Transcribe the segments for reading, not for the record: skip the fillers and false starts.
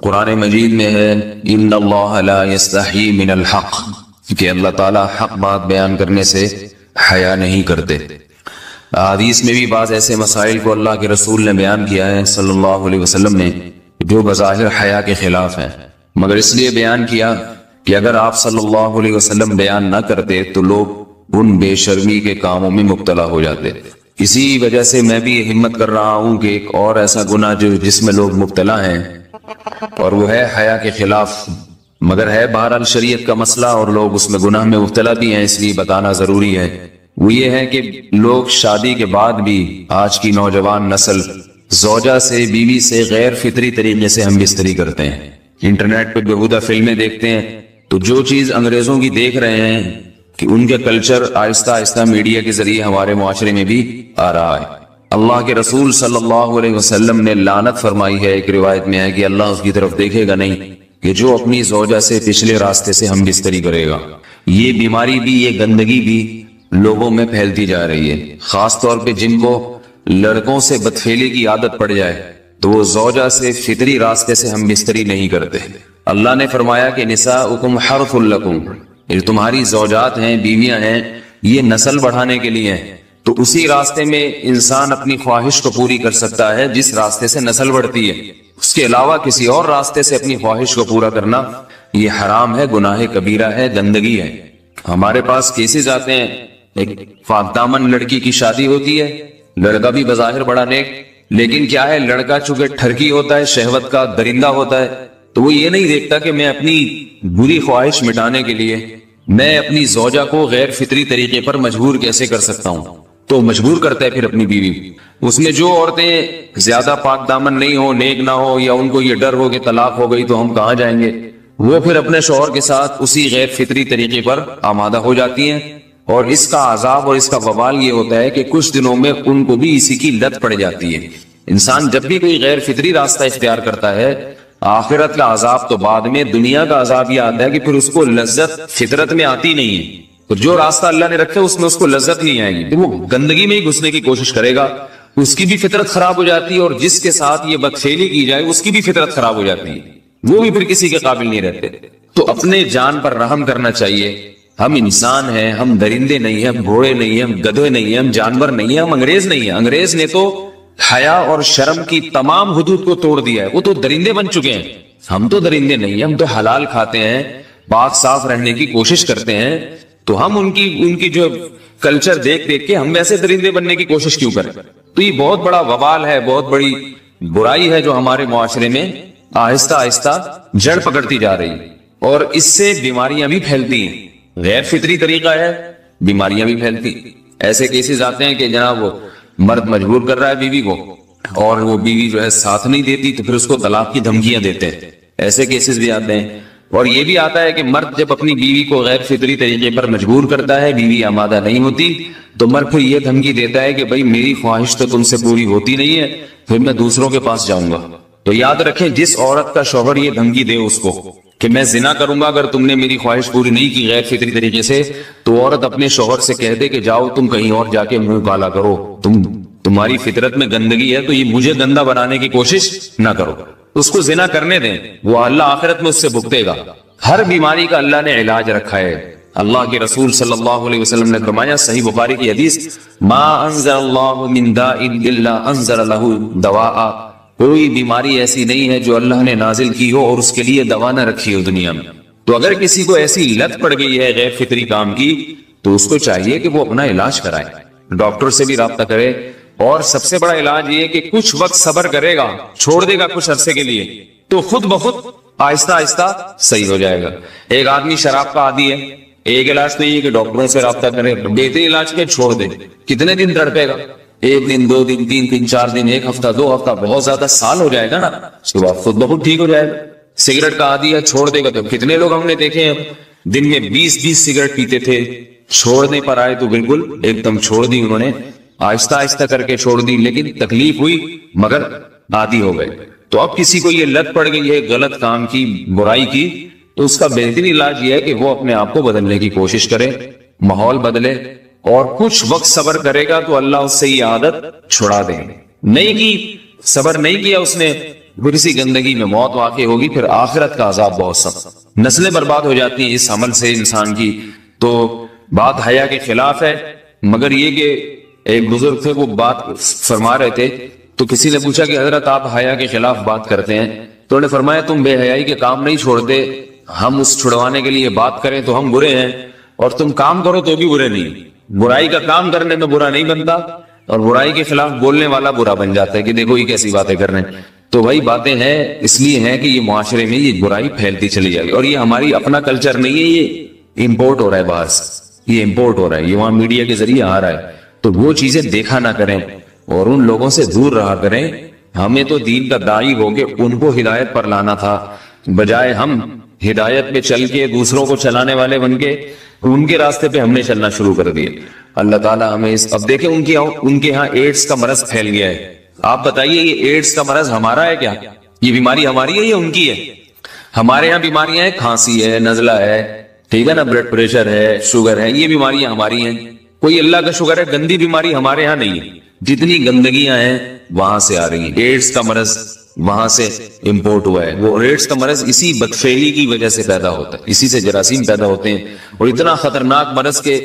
قرآن مجید میں ہے ان اللہ لا یستحی من الحق، کہ اللہ تعالیٰ حق بات بیان کرنے سے حیا نہیں کرتے۔ حدیث میں بھی بعض ایسے مسائل کو اللہ کے رسول نے بیان کیا ہے صلی اللہ علیہ وسلم نے جو بظاہر حیا کے خلاف ہیں، مگر اس لیے بیان کیا کہ اگر آپ صلی اللہ علیہ وسلم بیان نہ کرتے تو لوگ ان بے شرمی کے کاموں میں مبتلا ہو جاتے۔ اسی وجہ سے میں بھی ہمت کر رہا ہوں کہ ایک اور ایسا گناہ جس میں لوگ مبتلا ہیں اور وہ ہے حیا کے خلاف، مگر ہے بہرحال شریعت کا مسئلہ اور لوگ اس میں گناہ میں مبتلا بھی ہیں، اس لیے بتانا ضروری ہے۔ وہ یہ ہے کہ لوگ شادی کے بعد بھی آج کی نوجوان نسل زوجہ سے، بیوی سے غیر فطری طریقے سے ہم بستری کرتے ہیں۔ انٹرنیٹ پہ بیہودہ فلمیں دیکھتے ہیں تو جو چیز انگریزوں کی دیکھ رہے ہیں کہ ان کے کلچر آہستہ آہستہ میڈیا کے ذریعے ہمارے معاشرے میں بھی آ رہا ہے۔ اللہ کے رسول صلی اللہ علیہ وسلم نے لعنت فرمائی ہے، ایک روایت میں ہے کہ اللہ اس کی طرف دیکھے گا نہیں کہ جو اپنی زوجہ سے پچھلے راستے سے ہم بستری کرے گا۔ یہ بیماری بھی، یہ گندگی بھی لوگوں میں پھیلتی جا رہی ہے، خاص طور پہ جن کو لڑکوں سے بدفعلی کی عادت پڑ جائے تو وہ زوجہ سے فطری راستے سے ہم بستری نہیں کرتے۔ اللہ نے فرمایا کہ نساؤکم حرث لکم، یہ تمہاری زوجات ہیں، بیویاں ہیں، یہ نسل بڑھانے کے لیے ہیں، تو اسی راستے میں انسان اپنی خواہش کو پوری کر سکتا ہے جس راستے سے نسل بڑھتی ہے۔ اس کے علاوہ کسی اور راستے سے اپنی خواہش کو پورا کرنا یہ حرام ہے، گناہ کبیرہ ہے، گندگی ہے۔ ہمارے پاس کیسز آتے ہیں، ایک پاک دامن لڑکی کی شادی ہوتی ہے، لڑکا بھی بظاہر بڑا نیک، لیکن کیا ہے، لڑکا چونکہ ٹھرکی ہوتا ہے، شہوت کا درندہ ہوتا ہے، تو وہ یہ نہیں دیکھتا کہ میں اپنی بری خواہش مٹانے کے لیے میں اپنی زوجہ کو غیر فطری طریقے پر مجبور کیسے کر سکتا ہوں، تو مجبور کرتا ہے پھر اپنی بیوی۔ اس میں جو عورتیں زیادہ پاک دامن نہیں ہو، نیک نہ ہو، یا ان کو یہ ڈر ہو کہ طلاق ہو گئی تو ہم کہاں جائیں گے، وہ پھر اپنے شوہر کے ساتھ اسی غیر فطری طریقے پر آمادہ ہو جاتی ہیں، اور اس کا عذاب اور اس کا وبال یہ ہوتا ہے کہ کچھ دنوں میں ان کو بھی اسی کی لت پڑ جاتی ہے۔ انسان جب بھی کوئی غیر فطری راستہ اختیار کرتا ہے، آخرت کا عذاب تو بعد میں، دنیا کا عذاب یہ آتا ہے کہ پھر اس کو لذت فطرت میں آتی نہیں ہے۔ تو جو راستہ اللہ نے رکھا اس میں اس کو لذت نہیں آئے گی، وہ گندگی میں ہی گھسنے کی کوشش کرے گا، اس کی بھی فطرت خراب ہو جاتی ہے، اور جس کے ساتھ یہ بدفعلی کی جائے اس کی بھی فطرت خراب ہو جاتی ہے، وہ بھی پھر کسی کے قابل نہیں رہتے۔ تو اپنے جان پر رحم کرنا چاہیے۔ ہم انسان ہیں، ہم درندے نہیں ہیں، ہم گھوڑے نہیں ہیں، ہم گدھے نہیں ہیں، ہم جانور نہیں ہیں، ہم انگریز نہیں ہیں۔ انگریز نے تو حیا اور شرم کی تمام حدود کو توڑ دیا ہے، وہ تو درندے بن چکے ہیں۔ ہم تو درندے نہیں ہیں، ہم تو حلال کھاتے ہیں، پاک صاف رہنے کی کوشش کرتے ہیں، تو ہم ان کی جو کلچر دیکھ کے ہم ویسے درندے بننے کی کوشش کیوں کریں؟ تو یہ بہت بڑا وبال ہے، بہت بڑی برائی ہے جو ہمارے معاشرے میں آہستہ آہستہ جڑ پکڑتی جا رہی ہے، اور اس سے بیماریاں بھی پھیلتی ہیں۔ غیر فطری طریقہ ہے، بیماریاں بھی پھیلتی۔ ایسے کیسز آتے ہیں کہ جناب وہ مرد مجبور کر رہا ہے بیوی کو، اور وہ بیوی جو ہے ساتھ نہیں دیتی تو پھر اس کو طلاق کی دھمکیاں دیتے ہیں، ایسے کیسز بھی آتے ہیں۔ اور یہ بھی آتا ہے کہ مرد جب اپنی بیوی کو غیر فطری طریقے پر مجبور کرتا ہے، بیوی آمادہ نہیں ہوتی، تو مرد پھر یہ دھمکی دیتا ہے کہ بھائی میری خواہش تو تم سے پوری ہوتی نہیں ہے، پھر میں دوسروں کے پاس جاؤں گا۔ تو یاد رکھیں، جس عورت کا شوہر یہ دھمکی دے اس کو کہ میں زنا کروں گا اگر تم نے میری خواہش پوری نہیں کی غیر فطری طریقے سے، تو عورت اپنے شوہر سے کہہ دے کہ جاؤ تم کہیں اور جا کے منہ کالا کرو، تمہاری فطرت میں گندگی ہے تو یہ مجھے گندا بنانے کی کوشش نہ کرو، اس کو زنا کرنے دیں، وہ اللہ آخرت میں اس سے بھگتے گا۔ ہر بیماری کا اللہ نے علاج رکھا ہے۔ اللہ کے رسول صلی اللہ علیہ وسلم نے فرمایا، صحیح بخاری کی حدیث، ما انزل اللہ من داء الا انزل له دواء، کوئی بیماری ایسی نہیں ہے جو اللہ نے نازل کی ہو اور اس کے لیے دوا نہ رکھی ہو دنیا میں۔ تو اگر کسی کو ایسی لت پڑ گئی ہے غیر فطری کام کی، تو اس کو چاہیے کہ وہ اپنا علاج کرائے، ڈاکٹر سے بھی رابطہ کرے، اور سب سے بڑا علاج یہ کہ کچھ وقت صبر کرے گا، چھوڑ دے گا کچھ عرصے کے لیے، تو خود بخود آہستہ آہستہ صحیح ہو جائے گا۔ ایک آدمی شراب کا عادی ہے، ایک علاج تو یہ کہ ڈاکٹروں سے رابطہ کرے، بہتر علاج کے چھوڑ دے، کتنے دن تڑپے گا؟ ایک دن، دو دن، تین دن، چار دن، ایک ہفتہ، دو ہفتہ، بہت زیادہ سال ہو جائے گا نا، اس کے بعد خود بخود ٹھیک ہو جائے گا۔ سگریٹ کا عادی ہے، چھوڑ دے گا، تو کتنے لوگ ہم نے دیکھے ہیں دن میں 20 سگریٹ پیتے تھے، چھوڑنے پر آئے تو بالکل ایک دم چھوڑ دی انہوں نے، آہستہ آہستہ کر کے چھوڑ دی، لیکن تکلیف ہوئی مگر عادی ہو گئے۔ تو اب کسی کو یہ لت پڑ گئی ہے غلط کام کی، برائی کی، تو اس کا بہترین علاج یہ ہے کہ وہ اپنے آپ کو بدلنے کی کوشش کرے، ماحول بدلے، اور کچھ وقت صبر کرے گا تو اللہ اس سے یہ عادت چھڑا دے۔ نہیں کی، صبر نہیں کیا اس نے، پھر اسی گندگی میں موت واقع ہوگی، پھر آخرت کا عذاب بہت سخت، نسلیں برباد ہو جاتی ہیں اس عمل سے انسان کی۔ تو بات حیا کے خلاف ہے، مگر یہ کہ ایک بزرگ تھے وہ بات فرما رہے تھے، تو کسی نے پوچھا کہ حضرت آپ حیا کے خلاف بات کرتے ہیں، تو انہوں نے فرمایا تم بے حیائی کے کام نہیں چھوڑتے، ہم اس چھڑوانے کے لیے بات کریں تو ہم برے ہیں، اور تم کام کرو تو بھی برے نہیں۔ برائی کا کام کرنے میں برا نہیں بنتا، اور برائی کے خلاف بولنے والا برا بن جاتا ہے کہ دیکھو یہ کیسی باتیں کر رہے ہیں۔ تو وہی باتیں ہیں، اس لیے ہیں کہ یہ معاشرے میں یہ برائی پھیلتی چلی جائے گی، اور یہ ہماری اپنا کلچر نہیں ہے، یہ امپورٹ ہو رہا ہے باہر سے، یہ امپورٹ ہو رہا ہے، یہ وہاں میڈیا کے ذریعے آ رہا ہے۔ تو وہ چیزیں دیکھا نہ کریں اور ان لوگوں سے دور رہا کریں۔ ہمیں تو دین کا داعی ہو کے ان کو ہدایت پر لانا تھا، بجائے ہم ہدایت پہ چل کے دوسروں کو چلانے والے بن کے ان کے راستے پہ ہم نے چلنا شروع کر دیا۔ اللہ تعالیٰ ہمیں اب دیکھیں ان کے یہاں ایڈز کا مرض پھیل گیا ہے۔ آپ بتائیے یہ ایڈز کا مرض ہمارا ہے کیا؟ یہ بیماری ہماری ہے یا ان کی ہے؟ ہمارے یہاں بیماریاں ہیں، کھانسی ہے، نزلہ ہے، ٹھیک ہے نا، بلڈ پریشر ہے، شوگر ہے، یہ بیماریاں ہماری ہیں۔ کوئی اللہ کا شکر ہے گندی بیماری ہمارے ہاں نہیں ہے، جتنی گندگیاں ہیں وہاں سے آ رہی ہیں۔ ایڈز کا مرض وہاں سے امپورٹ ہوا ہے، وہ ایڈز کا مرض اسی بدفعلی کی وجہ سے پیدا ہوتا ہے، اسی سے جراثیم پیدا ہوتے ہیں، اور اتنا خطرناک مرض کے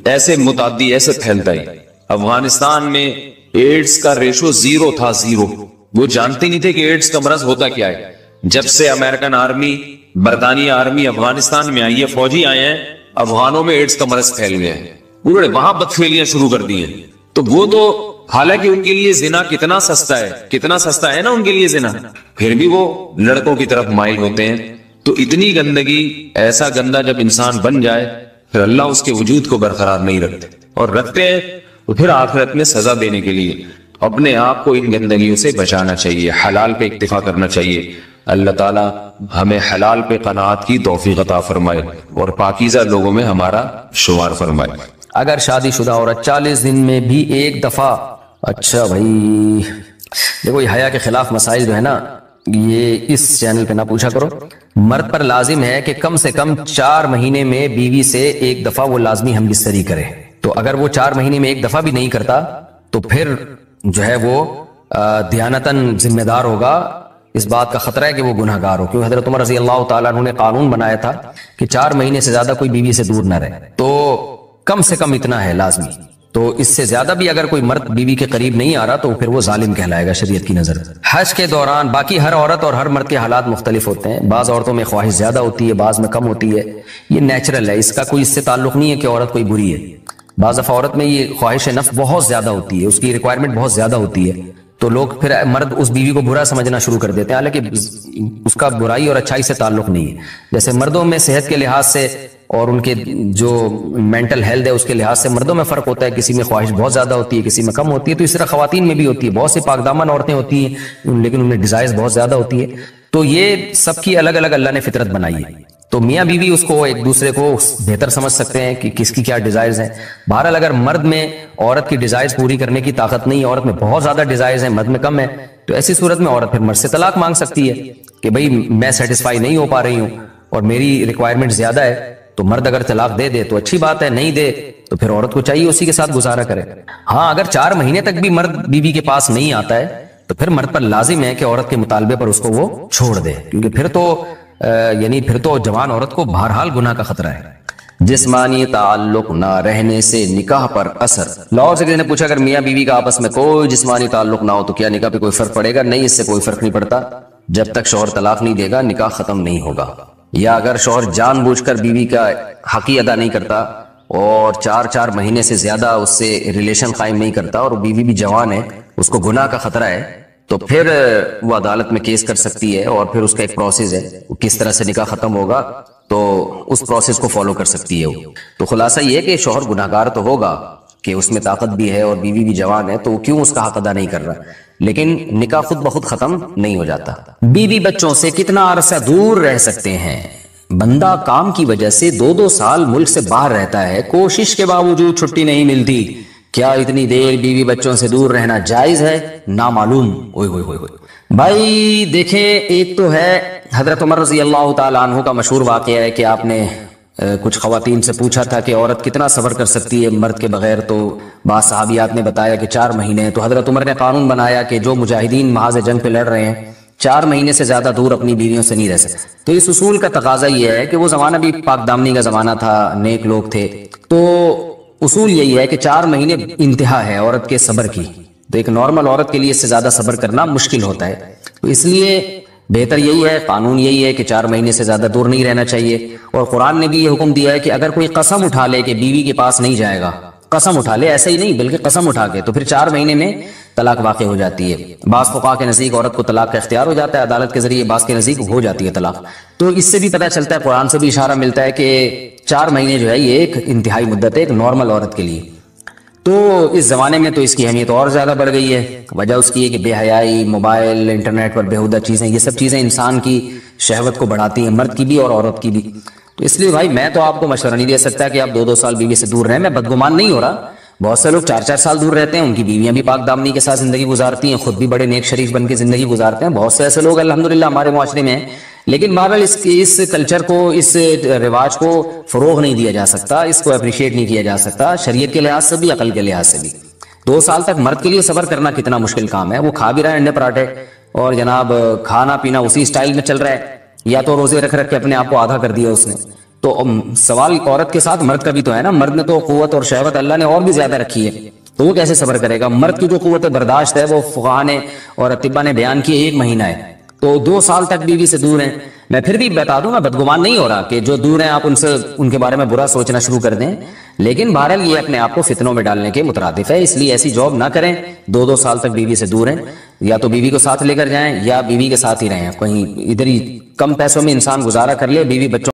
ایسے متعدی ایسے پھیلتا ہے۔ افغانستان میں ایڈز کا ریشو 0 تھا، 0۔ وہ جانتے نہیں تھے کہ ایڈز کا مرض ہوتا کیا ہے۔ جب سے امریکن آرمی، برطانیہ آرمی افغانستان میں آئی ہے، فوجی آئے ہیں، افغانوں میں ایڈز کا مرض پھیل گیا ہے، انہوں نے وہاں بدفعلیاں شروع کر دی ہیں۔ تو وہ تو حالانکہ ان کے لیے زنا کتنا سستا ہے، کتنا سستا ہے نا ان کے لیے زنا، پھر بھی وہ لڑکوں کی طرف مائل ہوتے ہیں۔ تو اتنی گندگی، ایسا گندا جب انسان بن جائے پھر اللہ اس کے وجود کو برقرار نہیں رکھتے، اور رکھتے ہیں تو پھر آخرت میں سزا دینے کے لیے اپنے آپ کو ان گندگیوں سے بچانا چاہیے، حلال پہ اکتفا کرنا چاہیے۔ اللہ تعالی ہمیں حلال پہ قناعت کی توفیق عطا فرمائے اور پاکیزہ لوگوں میں ہمارا شمار فرمائے۔ اگر شادی شدہ عورت 40 دن میں بھی ایک دفعہ، اچھا بھائی دیکھو یہ حیا کے خلاف مسائل جو ہے نا، یہ اس چینل پہ نہ پوچھا کرو۔ مرد پر لازم ہے کہ کم سے کم 4 مہینے میں بیوی سے ایک دفعہ وہ لازمی ہم بستری کرے، تو اگر وہ 4 مہینے میں ایک دفعہ بھی نہیں کرتا تو پھر جو ہے وہ دیانتاً ذمہ دار ہوگا، اس بات کا خطرہ ہے کہ وہ گناہ گار ہو، کیونکہ حضرت عمر رضی اللہ تعالیٰ عنہ نے قانون بنایا تھا کہ 4 مہینے سے زیادہ کوئی بیوی سے دور نہ رہے، تو کم سے کم اتنا ہے لازمی۔ تو اس سے زیادہ بھی اگر کوئی مرد بیوی کے قریب نہیں آ رہا تو پھر وہ ظالم کہلائے گا شریعت کی نظر۔ حج کے دوران باقی ہر عورت اور ہر مرد کے حالات مختلف ہوتے ہیں، بعض عورتوں میں خواہش زیادہ ہوتی ہے، بعض میں کم ہوتی ہے، یہ نیچرل ہے، اس کا کوئی اس سے تعلق نہیں ہے کہ عورت کوئی بری ہے۔ بعض دفعہ عورت میں یہ خواہش نفس بہت زیادہ ہوتی ہے، اس کی ریکوائرمنٹ بہت زیادہ ہوتی ہے، تو لوگ پھر مرد اس بیوی کو برا سمجھنا شروع کر دیتے ہیں، حالانکہ اس کا برائی اور اچھائی سے تعلق نہیں ہے۔ جیسے مردوں میں صحت کے لحاظ سے اور ان کے جو مینٹل ہیلتھ ہے اس کے لحاظ سے مردوں میں فرق ہوتا ہے، کسی میں خواہش بہت زیادہ ہوتی ہے، کسی میں کم ہوتی ہے، تو اس طرح خواتین میں بھی ہوتی ہے۔ بہت سی پاک دامن عورتیں ہوتی ہیں لیکن ان میں ڈیزائرز بہت زیادہ ہوتی ہے، تو یہ سب کی الگ الگ اللہ نے فطرت بنائی ہے، تو میاں بیوی اس کو ایک دوسرے کو بہتر سمجھ سکتے ہیں کہ کس کی کیا ڈیزائرز ہیں۔ بہرحال اگر مرد میں عورت کی ڈیزائرز پوری کرنے کی طاقت نہیں ہے، عورت میں بہت زیادہ ڈیزائرز ہیں، مرد میں کم ہے، تو ایسی صورت میں عورت پھر مرد سے طلاق مانگ سکتی ہے کہ بھئی میں سیٹسفائی نہیں ہو پا رہی ہوں اور میری ریکوائرمنٹ زیادہ ہے۔ تو مرد اگر طلاق دے دے تو اچھی بات ہے، نہیں دے تو پھر عورت کو چاہیے اسی کے ساتھ گزارا کرے۔ ہاں اگر 4 مہینے تک بھی مرد بیوی کے پاس نہیں آتا ہے تو پھر مرد پر لازم ہے کہ عورت کے مطالبے پر اس کو وہ چھوڑ دے، کیونکہ پھر تو جوان عورت کو بہرحال گناہ کا خطرہ ہے۔ جسمانی تعلق نہ رہنے سے نکاح پر اثر۔ لاہور سے کسی نے پوچھا اگر میاں بیوی کا آپس میں کوئی جسمانی تعلق نہ ہو تو کیا نکاح پہ کوئی فرق پڑے گا؟ نہیں، اس سے کوئی فرق نہیں پڑتا، جب تک شوہر طلاق نہیں دے گا نکاح ختم نہیں ہوگا۔ یا اگر شوہر جان بوجھ کر بیوی کا حق ہی ادا نہیں کرتا اور 4 مہینے سے زیادہ اس سے ریلیشن قائم نہیں کرتا اور بیوی بھی جوان ہے، اس کو گناہ کا خطرہ ہے، تو پھر وہ عدالت میں کیس کر سکتی ہے، اور پھر اس کا ایک پروسیس ہے، کس طرح سے نکاح ختم ہوگا تو اس پروسیس کو فالو کر سکتی ہے وہ۔ تو خلاصہ یہ ہے کہ شوہر گناہگار تو ہوگا کہ اس میں طاقت بھی ہے اور بیوی بھی جوان ہے، تو وہ کیوں اس کا حق ادا نہیں کر رہا، لیکن نکاح خود بخود ختم نہیں ہو جاتا۔ بیوی بچوں سے کتنا عرصہ دور رہ سکتے ہیں؟ بندہ کام کی وجہ سے 2 سال ملک سے باہر رہتا ہے، کوشش کے باوجود چھٹی نہیں ملتی، کیا اتنی دیر بیوی بچوں سے دور رہنا جائز ہے؟ نامعلوم۔ بھائی دیکھیں، ایک تو ہے حضرت عمر رضی اللہ تعالیٰ عنہ کا مشہور واقعہ ہے کہ آپ نے کچھ خواتین سے پوچھا تھا کہ عورت کتنا صبر کر سکتی ہے مرد کے بغیر، تو بعض صحابیات نے بتایا کہ 4 مہینے۔ تو حضرت عمر نے قانون بنایا کہ جو مجاہدین محاذ جنگ پہ لڑ رہے ہیں 4 مہینے سے زیادہ دور اپنی بیویوں سے نہیں رہ سکتے. تو اس اصول کا تقاضا یہ ہے کہ وہ زمانہ بھی پاک دامنی کا زمانہ تھا، نیک لوگ تھے، تو اصول یہی ہے کہ 4 مہینے انتہا ہے عورت کے صبر کی. تو ایک نارمل عورت کے لیے اس سے زیادہ صبر کرنا مشکل ہوتا ہے. تو اس لیے بہتر یہی ہے، قانون یہی ہے کہ 4 مہینے سے زیادہ دور نہیں رہنا چاہیے. اور قرآن نے بھی یہ حکم دیا ہے کہ اگر کوئی قسم اٹھا لے کہ بیوی کے پاس نہیں جائے گا، قسم اٹھا لے، ایسا ہی نہیں بلکہ قسم اٹھا کے، تو پھر 4 مہینے میں طلاق واقع ہو جاتی ہے. بعض فقہا کے نزدیک عورت کو طلاق کا اختیار ہو جاتا ہے عدالت کے ذریعے، بعض کے نزدیک ہو جاتی ہے طلاق. تو اس سے بھی پتہ چلتا ہے، قرآن سے بھی اشارہ ملتا ہے کہ 4 مہینے جو ہے یہ ایک انتہائی مدت ہے ایک نارمل عورت کے لیے. تو اس زمانے میں تو اس کی اہمیت اور زیادہ بڑھ گئی ہے. وجہ اس کی ہے کہ بے حیائی، موبائل، انٹرنیٹ پر بیہودہ چیزیں، یہ سب چیزیں انسان کی شہوت کو بڑھاتی ہیں، مرد کی بھی اور عورت کی بھی. تو اس لیے بھائی میں تو آپ کو مشورہ نہیں دے سکتا کہ آپ 2-2 سال بیوی سے دور رہیں. میں بدگمان نہیں ہو رہا، بہت سے لوگ 4-4 سال دور رہتے ہیں، ان کی بیویاں بھی پاک دامنی کے ساتھ زندگی گزارتی ہیں، خود بھی بڑے نیک شریف بن کے زندگی گزارتے ہیں. بہت سے ایسے لوگ الحمدللہ ہمارے معاشرے میں ہیں. لیکن بہرحال اس کلچر کو، اس رواج کو فروغ نہیں دیا جا سکتا، اس کو اپریشیٹ نہیں کیا جا سکتا شریعت کے لحاظ سے بھی، عقل کے لحاظ سے بھی. 2 سال تک مرد کے لیے صبر کرنا کتنا مشکل کام ہے. وہ کھا بھی رہا ہے انڈے پراٹھے اور جناب کھانا پینا اسی سٹائل میں چل رہا ہے، یا تو روزے رکھ کے اپنے آپ کو آدھا کر دیا اس نے. تو سوال عورت کے ساتھ مرد کا بھی تو ہے نا. مرد نے تو قوت اور شہوت اللہ نے اور بھی زیادہ رکھی ہے، تو وہ کیسے صبر کرے گا؟ مرد کی جو قوت برداشت ہے وہ فقہا نے اور اطباء نے بیان کی 1 مہینہ ہے. تو 2 سال تک بیوی سے دور ہیں. میں پھر بھی بتا دوں، میں بدگمان نہیں ہو رہا کہ جو دور ہیں آپ ان کے بارے میں برا سوچنا شروع کر دیں، لیکن بہرحال یہ اپنے آپ کو فتنوں میں ڈالنے کے مترادف ہے. اس لیے ایسی جاب نہ کریں. 2-2 سال تک بیوی سے دور ہیں، یا تو بیوی کو ساتھ لے کر جائیں یا بیوی کے ساتھ ہی رہیں. کہیں ادھر ہی کم پیسوں میں انسان گزارا کر لے، بیوی بچوں